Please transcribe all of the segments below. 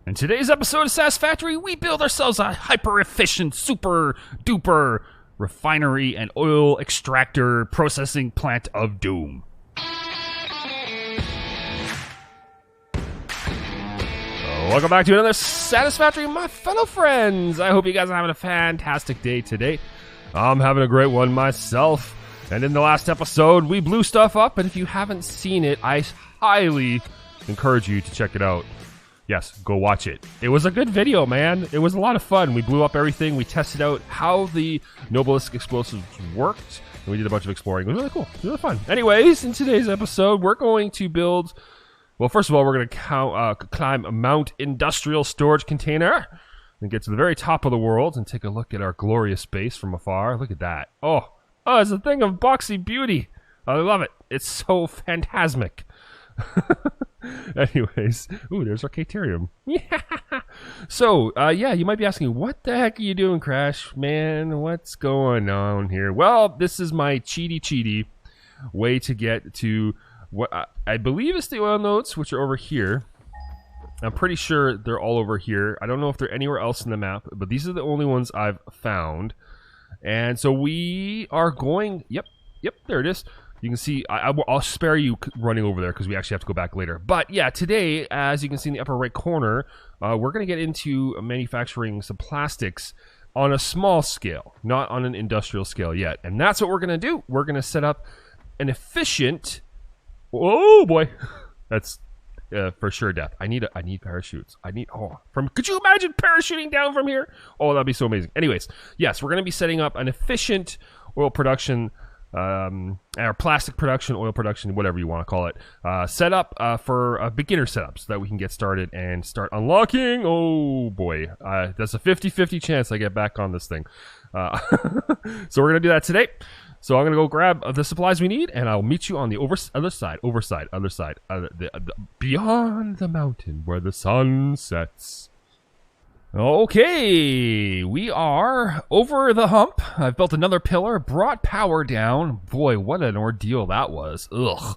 In today's episode of Satisfactory, we build ourselves a hyper-efficient, super-duper refinery and oil extractor processing plant of doom. Welcome back to another Satisfactory, my fellow friends. I hope you guys are having a fantastic day today. I'm having a great one myself. And in the last episode, we blew stuff up, and if you haven't seen it, I highly encourage you to check it out. Yes, go watch it. It was a good video, man. It was a lot of fun. We blew up everything. We tested out how the Nobilisk explosives worked, and we did a bunch of exploring. It was really cool. It was really fun. Anyways, in today's episode, we're going to build... Well, first of all, we're going to climb Mount Industrial Storage Container and get to the very top of the world and take a look at our glorious base from afar. Look at that. Oh, it's a thing of boxy beauty. I love it. It's so phantasmic. Anyways, ooh, there's our Caterium. Yeah. So, yeah, you might be asking, what the heck are you doing, Crash? Man, what's going on here? Well, this is my cheaty way to get to what I believe is the oil nodes, which are over here. I'm pretty sure they're all over here. I don't know if they're anywhere else in the map, but these are the only ones I've found. And so we are going... Yep, there it is. You can see, I'll spare you running over there because we actually have to go back later. But yeah, today, as you can see in the upper right corner, we're going to get into manufacturing some plastics on a small scale, not on an industrial scale yet. And that's what we're going to do. We're going to set up an efficient... Oh boy, that's for sure death. I need parachutes. Could you imagine parachuting down from here? Oh, that'd be so amazing. Anyways, yes, we're going to be setting up an efficient oil production, or plastic production, oil production, whatever you want to call it, set up for a beginner setup so that we can get started and start unlocking. Oh boy, that's a 50-50 chance I get back on this thing. So we're going to do that today. So I'm going to go grab the supplies we need, and I'll meet you on the other side, beyond the mountain where the sun sets. Okay, we are over the hump. I've built another pillar, brought power down. Boy, what an ordeal that was. Ugh.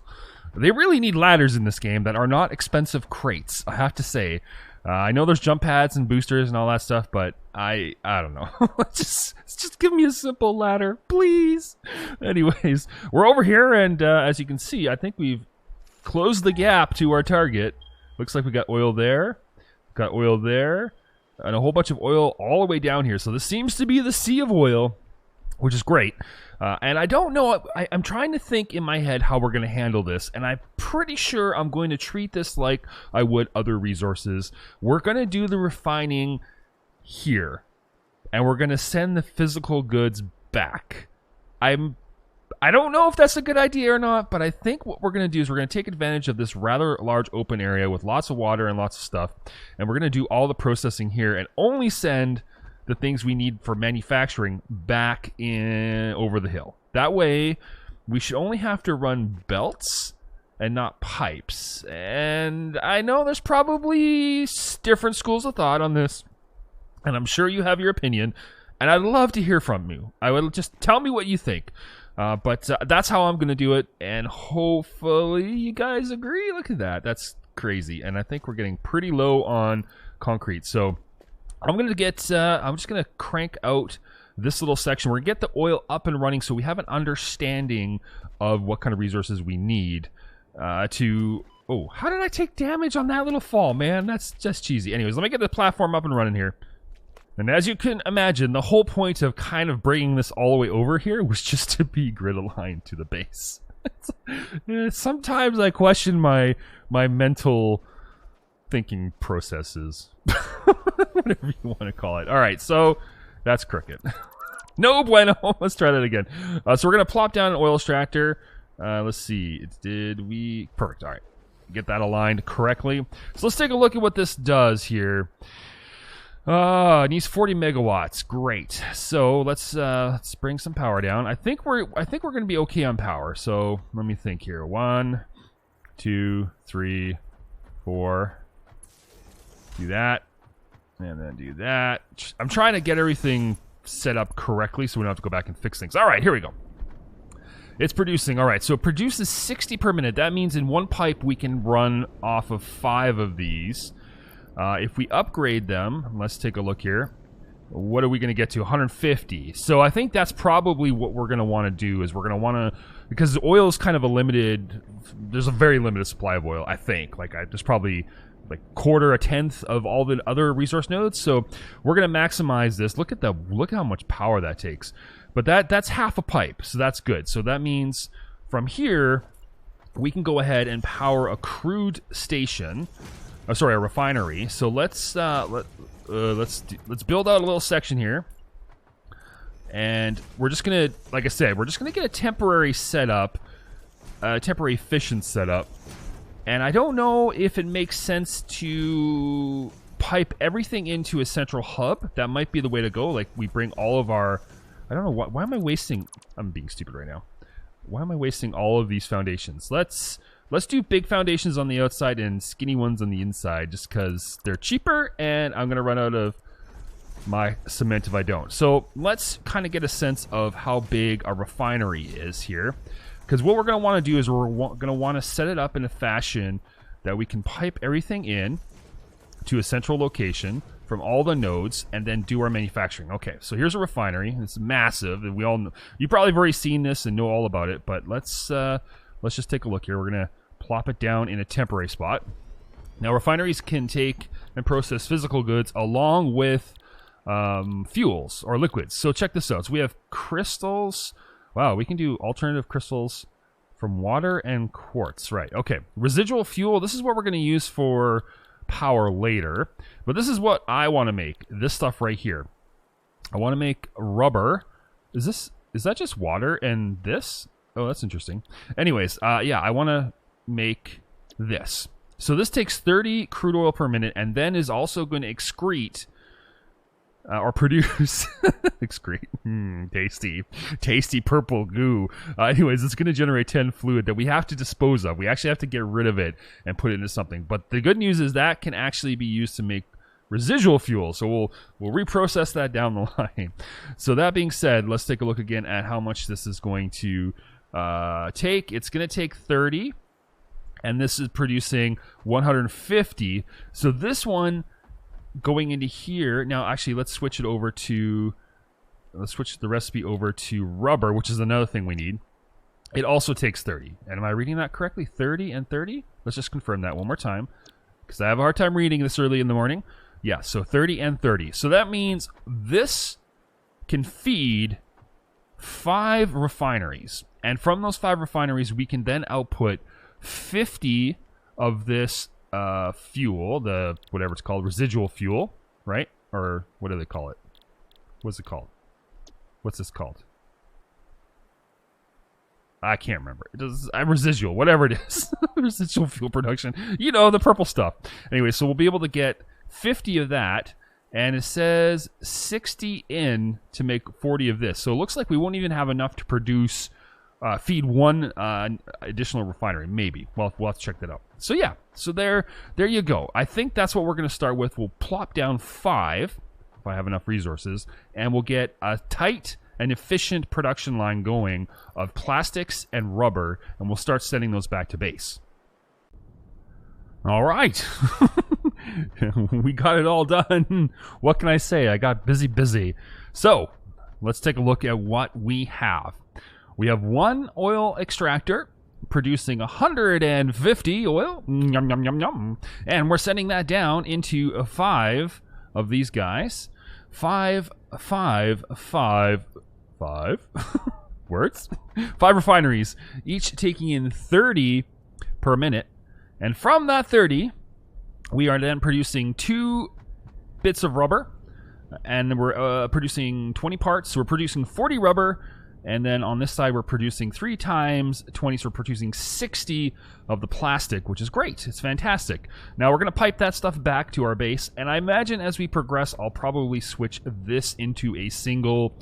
They really need ladders in this game that are not expensive crates, I have to say. I know there's jump pads and boosters and all that stuff, but I don't know. just give me a simple ladder, please. Anyways, we're over here, and as you can see, I think we've closed the gap to our target. Looks like we got oil there, and a whole bunch of oil all the way down here. So this seems to be the sea of oil, which is great. And I don't know, I'm trying to think in my head how we're going to handle this, and I'm pretty sure I'm going to treat this like I would other resources. We're going to do the refining here, and we're going to send the physical goods back. I don't know if that's a good idea or not, but I think what we're going to do is we're going to take advantage of this rather large open area with lots of water and lots of stuff, and we're going to do all the processing here and only send the things we need for manufacturing back in over the hill. That way, we should only have to run belts and not pipes. And I know there's probably different schools of thought on this, and I'm sure you have your opinion, and I'd love to hear from you. I would just tell me what you think. But that's how I'm going to do it, and hopefully you guys agree. Look at that. That's crazy, and I think we're getting pretty low on concrete. So I'm just going to crank out this little section. We're going to get the oil up and running so we have an understanding of what kind of resources we need to... Oh, how did I take damage on that little fall, man? That's just cheesy. Anyways, let me get the platform up and running here. And as you can imagine, the whole point of kind of bringing this all the way over here was just to be grid aligned to the base. Sometimes I question my mental thinking processes. Whatever you want to call it. All right, so that's crooked. No bueno. Let's try that again. So we're going to plop down an oil extractor. Let's see. Perfect. All right. Get that aligned correctly. So let's take a look at what this does here. It needs 40 megawatts. Great. So let's bring some power down. I think we're going to be okay on power. So let me think here. 1, 2, 3, 4. Do that. And then do that. I'm trying to get everything set up correctly so we don't have to go back and fix things. All right, here we go. It's producing. All right, so it produces 60 per minute. That means in one pipe we can run off of 5 of these. If we upgrade them, let's take a look here. What are we going to get to? 150. So I think that's probably what we're going to want to do, is we're going to want to, because oil is kind of a limited, there's a very limited supply of oil, I think. Like, there's probably like quarter, a tenth of all the other resource nodes. So we're going to maximize this. Look at how much power that takes. But that's half a pipe, so that's good. So that means from here, we can go ahead and power a crude station. Oh, sorry, a refinery. So let's build out a little section here, and we're just gonna, like I said, we're just gonna get a temporary setup, temporary efficient setup. And I don't know if it makes sense to pipe everything into a central hub. That might be the way to go. Like, we bring all of our, I don't know, why am I wasting, I'm being stupid right now. Why am I wasting all of these foundations? Let's do big foundations on the outside and skinny ones on the inside, just because they're cheaper, and I'm going to run out of my cement if I don't. So let's kind of get a sense of how big a refinery is here. Because what we're going to want to do is we're going to want to set it up in a fashion that we can pipe everything in to a central location from all the nodes, and then do our manufacturing. Okay, so here's a refinery. It's massive, and we all know, you probably have already seen this and know all about it. But let's just take a look here. We're gonna plop it down in a temporary spot. Now, refineries can take and process physical goods along with fuels or liquids. So check this out. So we have crystals. Wow, we can do alternative crystals from water and quartz. Right. Okay. Residual fuel. This is what we're gonna use for power later, but this is what I want to make. This stuff right here. I want to make rubber. Is that just water and this? Oh, that's interesting. Anyways, yeah, I want to make this. So this takes 30 crude oil per minute, and then is also going to excrete or produce excrete. Tasty purple goo. Anyways, it's going to generate 10 fluid that we have to dispose of. We actually have to get rid of it and put it into something. But the good news is that can actually be used to make residual fuel. So we'll reprocess that down the line. So that being said, let's take a look again at how much this is going to take. It's going to take 30, and this is producing 150. So this one going into here now, actually, let's switch the recipe over to rubber, which is another thing we need. It also takes 30. And am I reading that correctly? 30 and 30? Let's just confirm that one more time, because I have a hard time reading this early in the morning. Yeah, so 30 and 30. So that means this can feed 5 refineries. And from those 5 refineries, we can then output 50 of this fuel, the whatever it's called, residual fuel, right? Or what do they call it? What's it called? What's this called? I can't remember. It does residual, whatever it is. Residual fuel production. You know, the purple stuff. Anyway, so we'll be able to get 50 of that, and it says 60 in to make 40 of this. So it looks like we won't even have enough to produce, feed one additional refinery, maybe. Well, we'll have to check that out. So yeah, so there you go. I think that's what we're going to start with. We'll plop down 5, if I have enough resources, and we'll get a tight and efficient production line going of plastics and rubber, and we'll start sending those back to base. All right. We got it all done. What can I say? I got busy. So let's take a look at what we have. We have 1 oil extractor producing 150 oil. Yum, yum, yum, yum. And we're sending that down into 5 of these guys. 5 words. 5 refineries, each taking in 30 per minute. And from that 30, we are then producing 2 bits of rubber. And we're producing 20 parts. So we're producing 40 rubber. And then on this side, we're producing 3 times 20, so we're producing 60 of the plastic, which is great. It's fantastic. Now we're going to pipe that stuff back to our base, and I imagine as we progress, I'll probably switch this into a single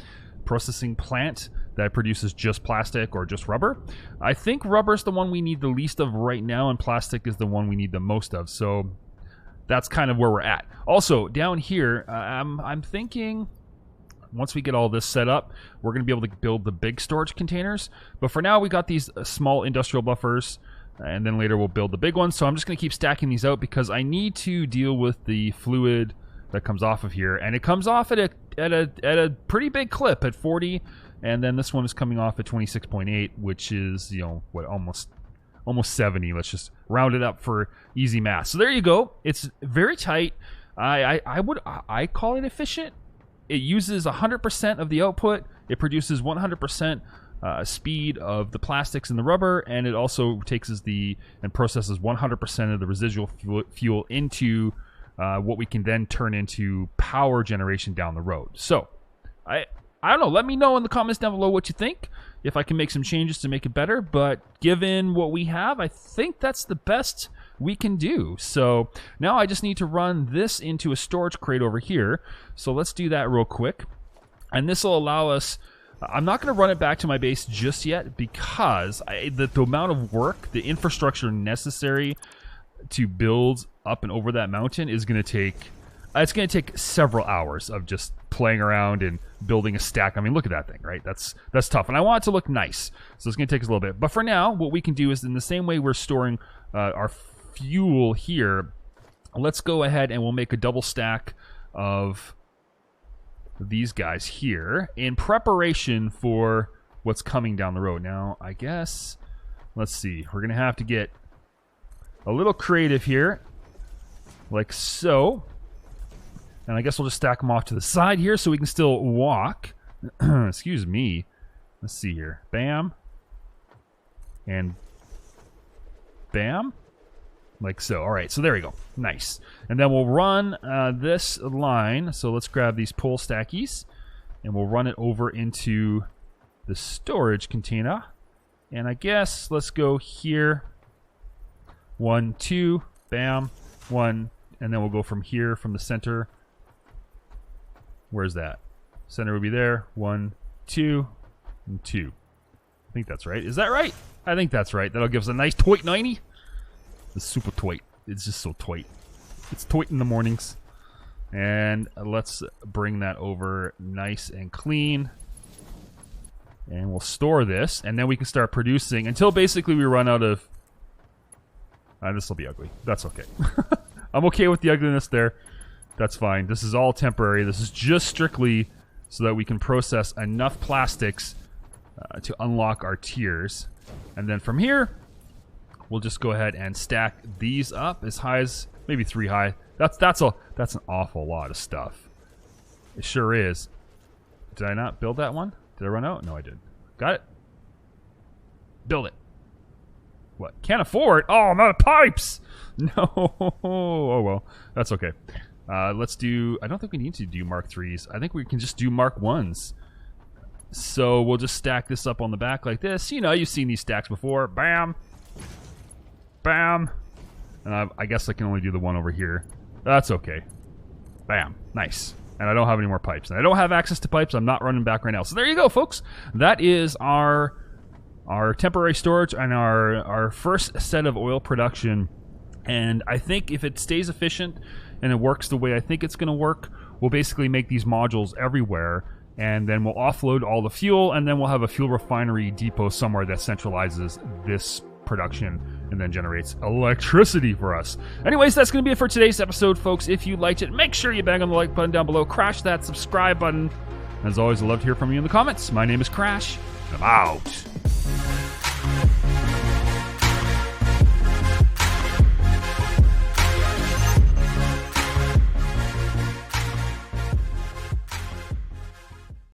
processing plant that produces just plastic or just rubber. I think rubber's the one we need the least of right now, and plastic is the one we need the most of, so that's kind of where we're at. Also, down here, I'm thinking, once we get all this set up, we're going to be able to build the big storage containers. But for now, we got these small industrial buffers. and then later we'll build the big one. So I'm just going to keep stacking these out because I need to deal with the fluid that comes off of here, and it comes off at a pretty big clip at 40, and then this one is coming off at 26.8, which is, you know, what, almost 70. Let's just round it up for easy math. So there you go. It's very tight. I call it efficient. It uses 100% of the output. It produces 100% speed of the plastics and the rubber, and it also takes and processes 100% of the residual fuel into what we can then turn into power generation down the road. So I don't know. Let me know in the comments down below what you think, if I can make some changes to make it better. But given what we have, I think that's the best we can do. So now I just need to run this into a storage crate over here. So let's do that real quick. And this will allow us... I'm not going to run it back to my base just yet because the amount of work, the infrastructure necessary to build up and over that mountain is going to take... it's going to take several hours of just playing around and building a stack. I mean, look at that thing, right? That's tough. And I want it to look nice. So it's going to take us a little bit. But for now, what we can do is, in the same way we're storing our fuel here, let's go ahead and we'll make a double stack of these guys here in preparation for what's coming down the road. Now, I guess, let's see. We're going to have to get a little creative here, like so. And I guess we'll just stack them off to the side here so we can still walk. Excuse me. Let's see here. Bam. And bam. Like so. All right, so there we go. Nice. And then we'll run this line. So let's grab these pole stackies, and we'll run it over into the storage container. And I guess let's go here. 1, 2, bam, 1, and then we'll go from here, from the center. Where's that? Center would be there. 1, 2, and 2. I think that's right. Is that right? I think that's right. That'll give us a nice toit 90. The super toit. It's just so toit. It's toit in the mornings. And let's bring that over nice and clean. And we'll store this, and then we can start producing until basically we run out of... this will be ugly. That's okay. I'm okay with the ugliness there. That's fine. This is all temporary. This is just strictly so that we can process enough plastics to unlock our tiers. And then from here, we'll just go ahead and stack these up as high as maybe 3 high. That's an awful lot of stuff. It sure is. Did I not build that one? Did I run out? No, I did. Got it. Build it. What? Can't afford? Oh, I'm out of pipes! No. Oh, well. That's okay. Let's do... I don't think we need to do Mark 3s. I think we can just do Mark 1s. So we'll just stack this up on the back like this. You know, you've seen these stacks before. Bam. Bam. And I guess I can only do the one over here. That's okay. Bam. Nice. And I don't have any more pipes. And I don't have access to pipes. I'm not running back right now. So there you go, folks. That is our temporary storage and our first set of oil production. And I think if it stays efficient and it works the way I think it's going to work, we'll basically make these modules everywhere, and then we'll offload all the fuel, and then we'll have a fuel refinery depot somewhere that centralizes this production and then generates electricity for us. Anyways, that's going to be it for today's episode, folks. If you liked it, make sure you bang on the like button down below. Crash that subscribe button. As always, I'd love to hear from you in the comments. My name is Crash, and I'm out.